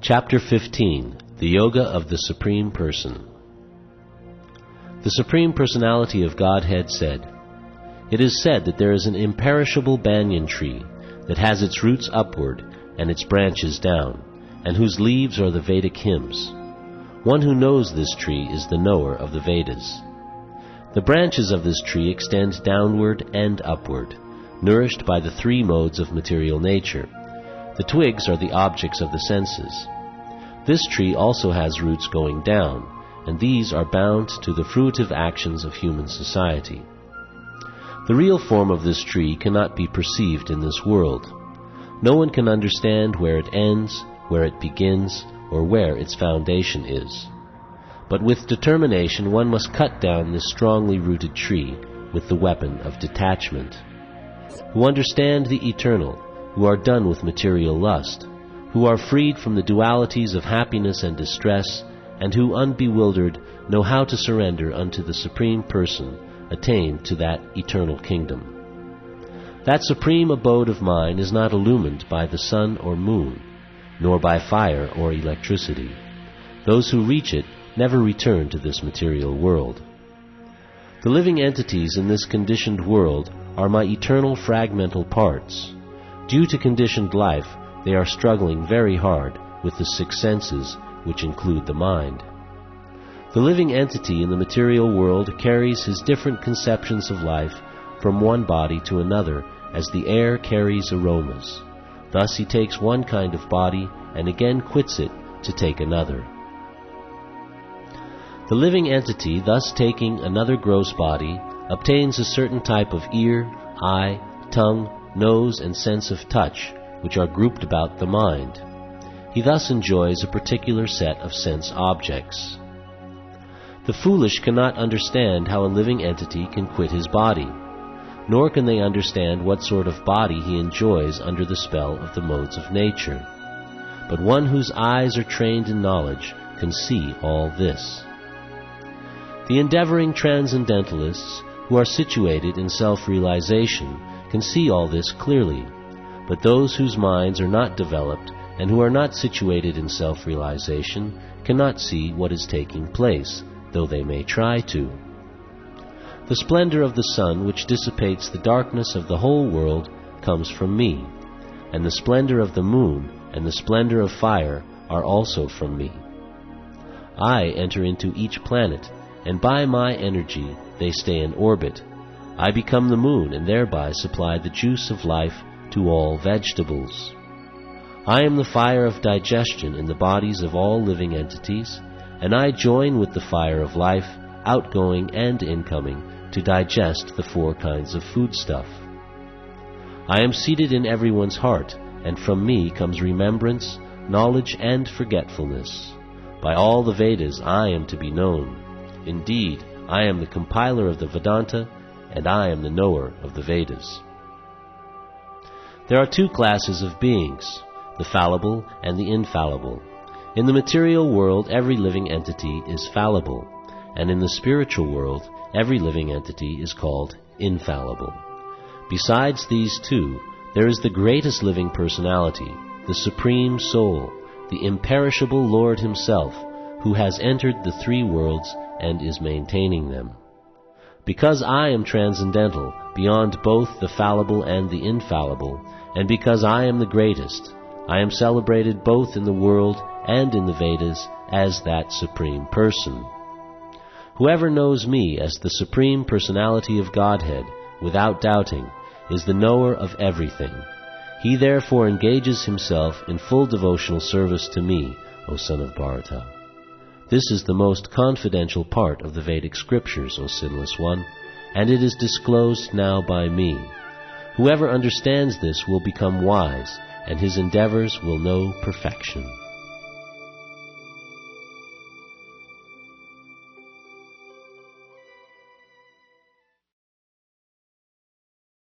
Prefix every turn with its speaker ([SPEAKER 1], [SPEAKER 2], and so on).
[SPEAKER 1] Chapter 15. The Yoga of the Supreme Person. The Supreme Personality of Godhead said, "It is said that there is an imperishable banyan tree that has its roots upward and its branches down, and whose leaves are the Vedic hymns. One who knows this tree is the knower of the Vedas. The branches of this tree extend downward and upward, nourished by the three modes of material nature. The twigs are the objects of the senses. This tree also has roots going down, and these are bound to the fruitive actions of human society. The real form of this tree cannot be perceived in this world. No one can understand where it ends, where it begins, or where its foundation is. But with determination one must cut down this strongly rooted tree with the weapon of detachment. Who understand the eternal, who are done with material lust, who are freed from the dualities of happiness and distress, and who, unbewildered, know how to surrender unto the Supreme Person, attain to that eternal kingdom. That supreme abode of mine is not illumined by the sun or moon, nor by fire or electricity. Those who reach it never return to this material world. The living entities in this conditioned world are my eternal fragmental parts. Due to conditioned life, they are struggling very hard with the six senses, which include the mind. The living entity in the material world carries his different conceptions of life from one body to another as the air carries aromas. Thus he takes one kind of body and again quits it to take another. The living entity, thus taking another gross body, obtains a certain type of ear, eye, tongue, nose, and sense of touch, which are grouped about the mind. He thus enjoys a particular set of sense objects. The foolish cannot understand how a living entity can quit his body, nor can they understand what sort of body he enjoys under the spell of the modes of nature. But one whose eyes are trained in knowledge can see all this. The endeavoring transcendentalists, who are situated in self-realization, can see all this clearly, but those whose minds are not developed and who are not situated in self-realization cannot see what is taking place, though they may try to. The splendor of the sun, which dissipates the darkness of the whole world, comes from me, and the splendor of the moon and the splendor of fire are also from me. I enter into each planet, and by my energy they stay in orbit. I become the moon and thereby supply the juice of life to all vegetables. I am the fire of digestion in the bodies of all living entities, and I join with the fire of life, outgoing and incoming, to digest the four kinds of foodstuff. I am seated in everyone's heart, and from me comes remembrance, knowledge, and forgetfulness. By all the Vedas I am to be known. Indeed, I am the compiler of the Vedanta, and I am the knower of the Vedas. There are two classes of beings, the fallible and the infallible. In the material world, every living entity is fallible, and in the spiritual world, every living entity is called infallible. Besides these two, there is the greatest living personality, the Supreme Soul, the imperishable Lord Himself, who has entered the three worlds and is maintaining them. Because I am transcendental, beyond both the fallible and the infallible, and because I am the greatest, I am celebrated both in the world and in the Vedas as that Supreme Person. Whoever knows me as the Supreme Personality of Godhead, without doubting, is the knower of everything. He therefore engages himself in full devotional service to me, O son of Bharata. This is the most confidential part of the Vedic scriptures, O sinless one, and it is disclosed now by me. Whoever understands this will become wise, and his endeavors will know perfection.